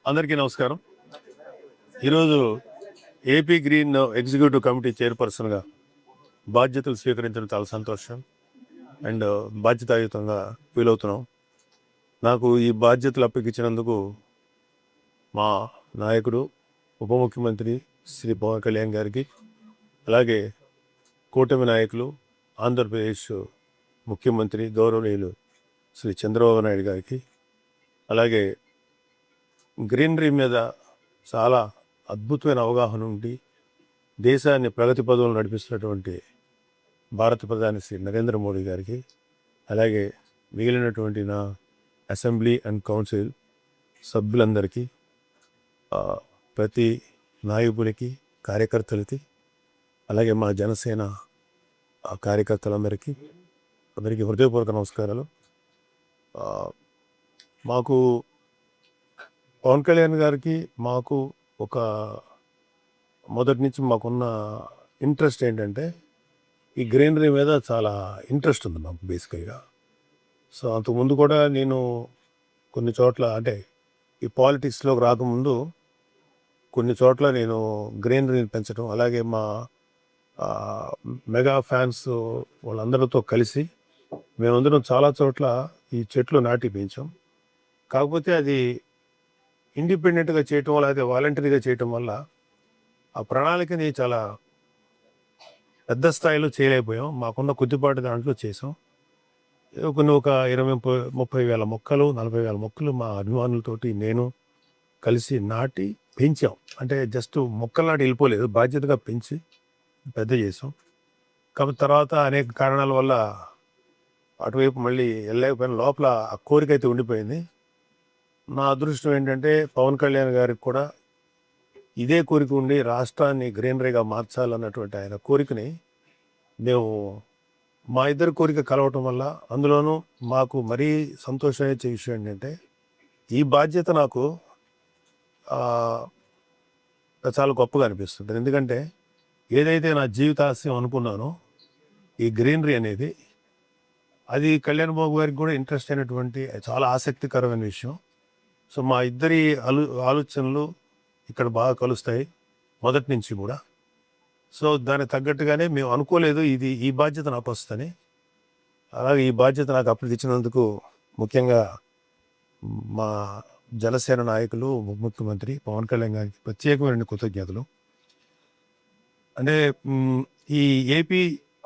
అందరికీ నమస్కారం. ఈరోజు ఏపీ గ్రీన్ ఎగ్జిక్యూటివ్ కమిటీ చైర్పర్సన్గా బాధ్యతలు స్వీకరించడం చాలా సంతోషం అండ్ బాధ్యతాయుతంగా ఫీల్ అవుతున్నాం. నాకు ఈ బాధ్యతలు అప్పగించినందుకు మా నాయకుడు ఉప ముఖ్యమంత్రి శ్రీ పవన్ కళ్యాణ్ గారికి, అలాగే కూటమి నాయకులు ఆంధ్రప్రదేశ్ ముఖ్యమంత్రి గౌరవనీయులు శ్రీ చంద్రబాబు నాయుడు గారికి, అలాగే గ్రీనరీ మీద చాలా అద్భుతమైన అవగాహన ఉండి దేశాన్ని ప్రగతి పదవులు నడిపిస్తున్నటువంటి భారత ప్రధాని శ్రీ నరేంద్ర మోడీ గారికి, అలాగే మిగిలినటువంటి నా అసెంబ్లీ అండ్ కౌన్సిల్ సభ్యులందరికీ, ప్రతి నాయకునికి, కార్యకర్తలకి, అలాగే మా జనసేన కార్యకర్తలందరికీ అందరికీ హృదయపూర్వక నమస్కారాలు. మాకు పవన్ కళ్యాణ్ గారికి మాకు ఒక మొదటి నుంచి మాకున్న ఇంట్రెస్ట్ ఏంటంటే ఈ గ్రీనరీ మీద చాలా ఇంట్రెస్ట్ ఉంది మాకు బేసికల్గా. సో అంతకుముందు కూడా నేను కొన్ని చోట్ల, అంటే ఈ పాలిటిక్స్లోకి రాకముందు కొన్ని చోట్ల నేను గ్రీనరీని పెంచడం, అలాగే మా మెగా ఫ్యాన్స్ వాళ్ళందరితో కలిసి మేమందరం చాలా చోట్ల ఈ చెట్లు నాటి పెంచాం. కాకపోతే అది ఇండిపెండెంట్గా చేయటం వల్ల, అదే వాలంటరీగా చేయటం వల్ల ఆ ప్రణాళికని చాలా పెద్ద స్థాయిలో చేయలేకపోయాం. మాకున్న కొద్దిపాటి దాంట్లో చేసాం. కొన్ని ఒక 20-30 వేల మొక్కలు, 40 వేల మొక్కలు మా అభిమానులతోటి నేను కలిసి నాటి పెంచాం. అంటే జస్ట్ మొక్కలు నాటి వెళ్ళిపోలేదు, బాధ్యతగా పెంచి పెద్ద చేసాం. కాబట్టి తర్వాత అనేక కారణాల వల్ల అటువైపు మళ్ళీ వెళ్ళలేకపోయిన, లోపల ఆ కోరిక అయితే ఉండిపోయింది. నా అదృష్టం ఏంటంటే పవన్ కళ్యాణ్ గారికి కూడా ఇదే కోరిక ఉండి రాష్ట్రాన్ని గ్రీనరీగా మార్చాలన్నటువంటి ఆయన కోరికని మేము, మా ఇద్దరి కోరిక కలవటం వల్ల, అందులోనూ మాకు మరీ సంతోషమయ్యే విషయం ఏంటంటే ఈ బాధ్యత నాకు చాలా గొప్పగా అనిపిస్తుంది. ఎందుకంటే ఏదైతే నా జీవితాశయం అనుకున్నానో ఈ గ్రీనరీ అనేది, అది కళ్యాణ్ బాబు గారికి కూడా ఇంట్రెస్ట్ అయినటువంటి చాలా ఆసక్తికరమైన విషయం. సో మా ఇద్దరి ఆలోచనలు ఇక్కడ బాగా కలుస్తాయి మొదటి నుంచి కూడా. సో దానికి తగ్గట్టుగానే మేము అనుకోలేదు ఈ బాధ్యత నాకు వస్తుందని. అలాగే ఈ బాధ్యత నాకు అప్పగించినందుకు ముఖ్యంగా మా జనసేన నాయకులు, ముఖ్యమంత్రి పవన్ కళ్యాణ్ గారికి ప్రత్యేకమైన కృతజ్ఞతలు. అంటే ఈ AP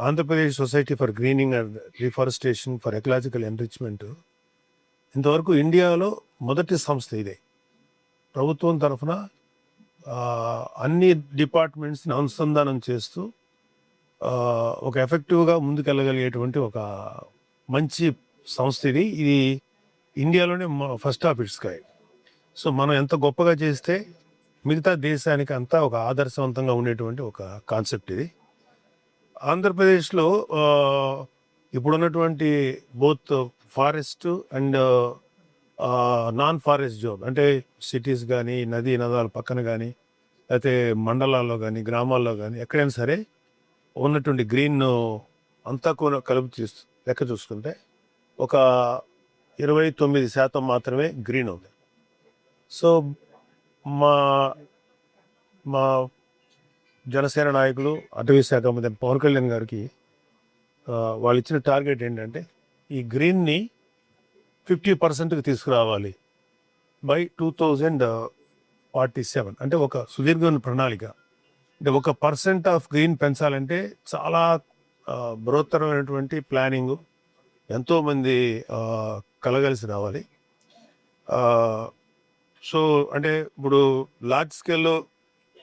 Andhra Pradesh society for greening and reforestation for ecological enrichment ఇంతవరకు ఇండియాలో మొదటి సంస్థ ఇదే. ప్రభుత్వం తరఫున అన్ని డిపార్ట్మెంట్స్ని అనుసంధానం చేస్తూ ఒక ఎఫెక్టివ్గా ముందుకెళ్ళగలిగేటువంటి ఒక మంచి సంస్థ ఇది. ఇది ఇండియాలోనే first of it's kind. So మనం ఎంత గొప్పగా చేస్తే మిగతా దేశానికి అంతా ఒక ఆదర్శవంతంగా ఉండేటువంటి ఒక కాన్సెప్ట్ ఇది. ఆంధ్రప్రదేశ్లో ఇప్పుడున్నటువంటి both forest and non forest zone, అంటే సిటీస్ కానీ, నదీ నదాల పక్కన కానీ, లేకపోతే మండలాల్లో కానీ, గ్రామాల్లో కానీ, ఎక్కడైనా సరే ఉన్నటువంటి గ్రీన్ అంతా కూడా కలుపు లెక్క చూసుకుంటే ఒక 29% మాత్రమే గ్రీన్ ఉంది. సో మా మా జనసేన నాయకులు, అటవీ శాఖ మంత్రి పవన్ కళ్యాణ్ గారికి వాళ్ళు ఇచ్చిన టార్గెట్ ఏంటంటే ఈ గ్రీన్ని 50%కి తీసుకురావాలి బై 2047. అంటే ఒక సుదీర్ఘమైన ప్రణాళిక. అంటే 1% ఆఫ్ గ్రీన్ పెంచాలంటే చాలా బృహత్తరమైనటువంటి ప్లానింగ్, ఎంతోమంది కలగలిసి రావాలి. సో అంటే ఇప్పుడు లార్జ్ స్కేల్లో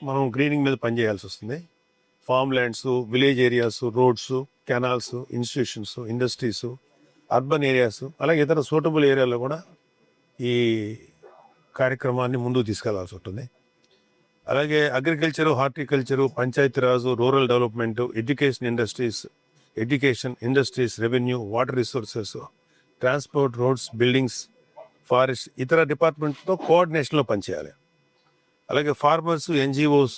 మనం గ్రీనింగ్ మీద పనిచేయాల్సి వస్తుంది. Form lands, village areas, roads, canals, institutions, industries, urban areas, అలాగే ఇతర సూటబుల్ ఏరియాలో కూడా ఈ కార్యక్రమాన్ని ముందుకు తీసుకెళ్లాల్సి ఉంటుంది. అలాగే agriculture, horticulture, Panchayati Raj, rural development, education industries, revenue, water resources, transport, roads, buildings, forest, ఇతర డిపార్ట్మెంట్తో కోఆర్డినేషన్లో పనిచేయాలి. అలాగే farmers, NGOs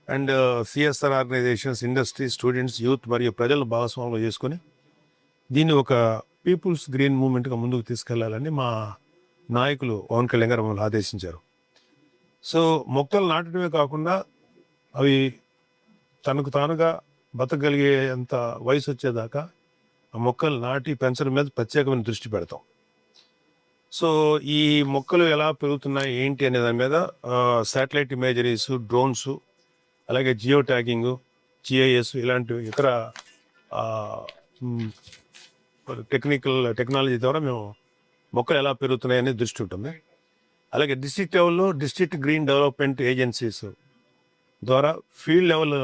and CSR organisations, industry, students, youth మరియు ప్రజలను భాగస్వామ్యం చేసుకొని దీన్ని ఒక పీపుల్స్ గ్రీన్ మూవ్మెంట్గా ముందుకు తీసుకెళ్లాలని మా నాయకులు పవన్ కళ్యాణ్ గారు మమ్మల్ని ఆదేశించారు. సో మొక్కలు నాటడమే కాకుండా అవి తనకు తానుగా బతకగలిగేంత వయసు వచ్చేదాకా ఆ మొక్కలు నాటి పెంచడం మీద ప్రత్యేకమైన దృష్టి పెడతాం. సో ఈ మొక్కలు ఎలా పెరుగుతున్నాయి ఏంటి అనే దాని మీద శాటిలైట్ ఇమేజరీస్, డ్రోన్స్, అలాగే జియో ట్యాగింగ్, జిఐఎస్ ఇలాంటి ఇతర టెక్నాలజీ ద్వారా మేము మొక్కలు ఎలా పెరుగుతున్నాయి అనేది దృష్టి ఉంటుంది. అలాగే డిస్ట్రిక్ట్ లెవెల్లో డిస్ట్రిక్ట్ గ్రీన్ డెవలప్మెంట్ ఏజెన్సీస్ ద్వారా ఫీల్డ్ లెవెల్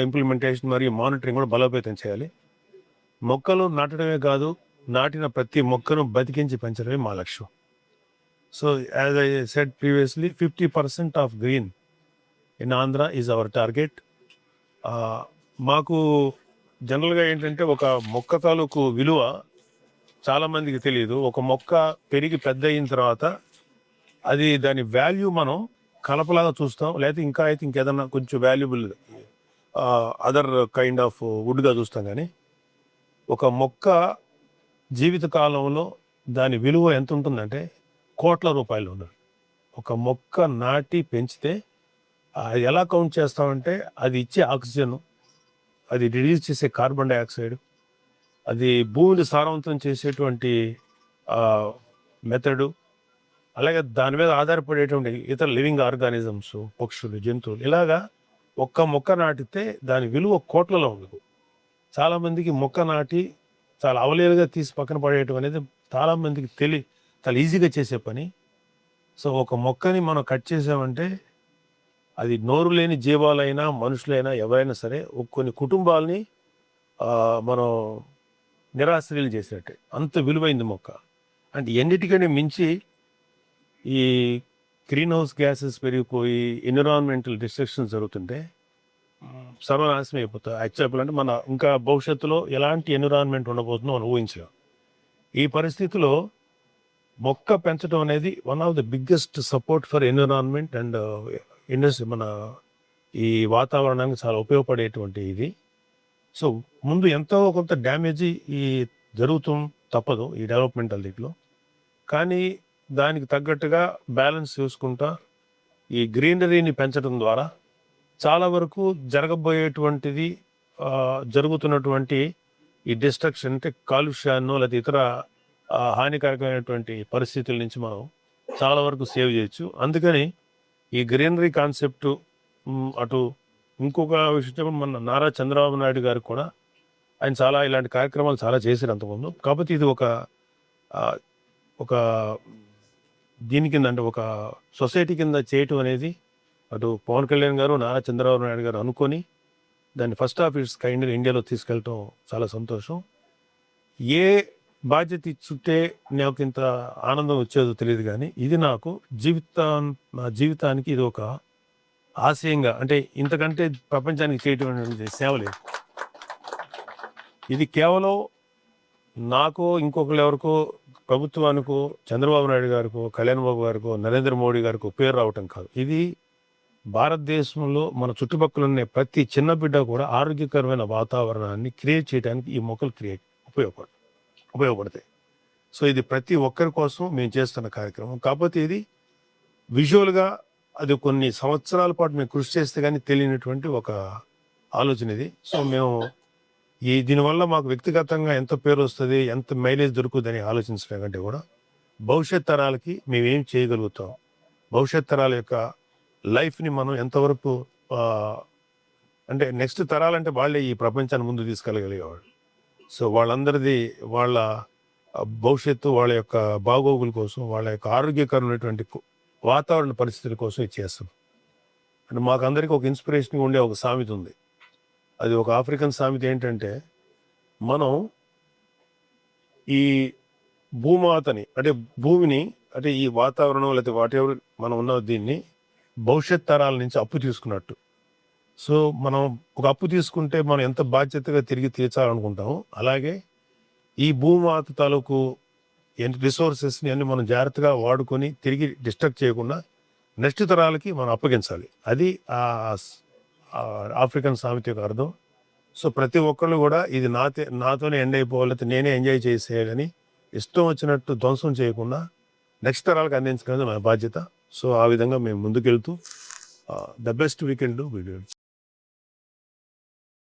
ఇంప్లిమెంటేషన్ మరియు మానిటరింగ్ కూడా బలోపేతం చేయాలి. మొక్కలు నాటడమే కాదు, నాటిన ప్రతి మొక్కను బతికించి పెంచడమే మా లక్ష్యం. So as I said previously 50% of green in Andhra is our target. మాకు జనరల్గా ఏంటంటే ఒక మొక్క తాలూకు విలువ చాలామందికి తెలియదు. ఒక మొక్క పెరిగి పెద్ద అయిన తర్వాత అది దాని వాల్యూ మనం కలపలాగా చూస్తాం, లేకపోతే ఇంకా అయితే ఇంకేదన్నా కొంచెం వాల్యుబుల్ అదర్ కైండ్ ఆఫ్ వుడ్గా చూస్తాం. కానీ ఒక మొక్క జీవిత కాలంలో దాని విలువ ఎంత ఉంటుందంటే కోట్ల రూపాయలు ఉన్నది. ఒక మొక్క నాటి పెంచితే ఎలా కౌంట్ చేస్తామంటే అది ఇచ్చే ఆక్సిజన్, అది రిలీజ్ చేసే కార్బన్ డైఆక్సైడ్, అది భూమిని సారవంతం చేసేటువంటి మెథడు, అలాగే దాని మీద ఆధారపడేటువంటి ఇతర లివింగ్ ఆర్గానిజమ్స్, పక్షులు, జంతువులు, ఇలాగా ఒక్క మొక్క నాటితే దాని విలువ కోట్లలో ఉండదు. చాలామందికి మొక్క నాటి చాలా అవలేలుగా తీసి పక్కన పడేయటం అనేది చాలామందికి చాలా ఈజీగా చేసే పని. సో ఒక మొక్కని మనం కట్ చేసామంటే అది నోరు లేని జీవాలైనా మనుషులైనా ఎవరైనా సరే కొన్ని కుటుంబాలని మనం నిరాశ్రయాలు చేసినట్టే. అంత విలువైంది మొక్క. అంటే ఎన్నిటికనే మించి ఈ గ్రీన్ హౌస్ గ్యాసెస్ పెరిగిపోయి ఎన్విరాన్మెంటల్ డిస్ట్రక్షన్స్ జరుగుతుంటే సర్వనాశనం అయిపోతాయి. యాక్చువల్ అంటే మన ఇంకా భవిష్యత్తులో ఎలాంటి ఎన్విరాన్మెంట్ ఉండబోతుందో మనం ఊహించలేం. ఈ పరిస్థితిలో మొక్క పెంచడం అనేది one of the biggest support for environment and industry, మన ఈ వాతావరణానికి చాలా ఉపయోగపడేటువంటి ఇది. సో ముందు ఎంతో కొంత డ్యామేజీ ఈ జరుగుతూ తప్పదు ఈ డెవలప్మెంటల్ దీంట్లో. కానీ దానికి తగ్గట్టుగా బ్యాలెన్స్ చూసుకుంటా ఈ గ్రీనరీని పెంచడం ద్వారా చాలా వరకు జరగబోయేటువంటిది జరుగుతున్నటువంటి ఈ డిస్ట్రక్షన్ అంటే కాలుష్యాన్ని లేదా ఇతర హానికరమైనటువంటి పరిస్థితుల నుంచి మనం చాలా వరకు సేవ్ చేయొచ్చు. అందుకని ఈ గ్రీనరీ కాన్సెప్ట్ అటు ఇంకొక విషయం మన నారా చంద్రబాబు నాయుడు గారు కూడా ఆయన చాలా ఇలాంటి కార్యక్రమాలు చాలా చేశారు అంతకుముందు. కాకపోతే ఇది ఒక దీని కింద అంటే ఒక సొసైటీ కింద చేయటం అనేది అటు పవన్ కళ్యాణ్ గారు, నారా చంద్రబాబు నాయుడు గారు అనుకొని దాన్ని ఫస్ట్ ఆఫ్ ఇట్స్ కైండ్ ఇండియాలో తీసుకెళ్ళటం చాలా సంతోషం. ఏ బాధ్యత ఇచ్చుంటే నాకు ఇంత ఆనందం వచ్చేదో తెలియదు, కానీ ఇది నాకు నా జీవితానికి ఇది ఒక ఆశయంగా, అంటే ఇంతకంటే ప్రపంచానికి చేయటం సేవ లేదు. ఇది కేవలం నాకు ఇంకొకరు ఎవరికో ప్రభుత్వానికో చంద్రబాబు నాయుడు గారికో కళ్యాణ్ బాబు గారికో నరేంద్ర మోడీ గారికో పేరు రావటం కాదు. ఇది భారతదేశంలో మన చుట్టుపక్కల ఉన్న ప్రతి చిన్న బిడ్డ కూడా ఆరోగ్యకరమైన వాతావరణాన్ని క్రియేట్ చేయడానికి ఈ మొక్కలు ఉపయోగపడతాయి. సో ఇది ప్రతి ఒక్కరి కోసం మేము చేస్తున్న కార్యక్రమం. కాకపోతే ఇది విజువల్గా అది కొన్ని సంవత్సరాల పాటు మేము కృషి చేస్తే కానీ తెలియనటువంటి ఒక ఆలోచన ఇది. సో మేము దీనివల్ల మాకు వ్యక్తిగతంగా ఎంత పేరు వస్తుంది, ఎంత మైలేజ్ దొరుకుతుందని ఆలోచించడం కంటే కూడా భవిష్యత్ తరాలకి మేమేం చేయగలుగుతాం, భవిష్యత్ తరాల యొక్క లైఫ్ని మనం ఎంతవరకు అంటే నెక్స్ట్ తరాలంటే వాళ్ళే ఈ ప్రపంచాన్ని ముందు తీసుకెళ్ళగలిగేవాళ్ళు. సో వాళ్ళందరిది వాళ్ళ భవిష్యత్తు, వాళ్ళ యొక్క బాగోగుల కోసం, వాళ్ళ యొక్క ఆరోగ్యకరమైనటువంటి వాతావరణ పరిస్థితుల కోసం ఇది చేస్తాం. అంటే మాకు అందరికీ ఒక ఇన్స్పిరేషన్గా ఉండే ఒక సామెత ఉంది. అది ఒక ఆఫ్రికన్ సామెత. ఏంటంటే మనం ఈ భూమాతని అంటే భూమిని అంటే ఈ వాతావరణం లేకపోతే వాటెవర్ మనం ఉన్న దీన్ని భవిష్యత్ తరాల నుంచి అప్పు తీసుకున్నట్టు. సో మనం ఒక అప్పు తీసుకుంటే మనం ఎంత బాధ్యతగా తిరిగి తీర్చాలనుకుంటామో అలాగే ఈ భూమాత తాలూకు రిసోర్సెస్ని అన్ని మనం జాగ్రత్తగా వాడుకొని తిరిగి డిస్ట్రక్ట్ చేయకుండా నెక్స్ట్ తరాలకి మనం అప్పగించాలి. అది ఆఫ్రికన్ సామెత యొక్క అర్థం. సో ప్రతి ఒక్కళ్ళు కూడా ఇది నాతోనే ఎండ్ అయిపోవాలి, నేనే ఎంజాయ్ చేసేయాలని ఇష్టం వచ్చినట్టు ధ్వంసం చేయకుండా నెక్స్ట్ తరాలకు అందించడం మన బాధ్యత. సో ఆ విధంగా మేము ముందుకెళ్తూ the best we can do video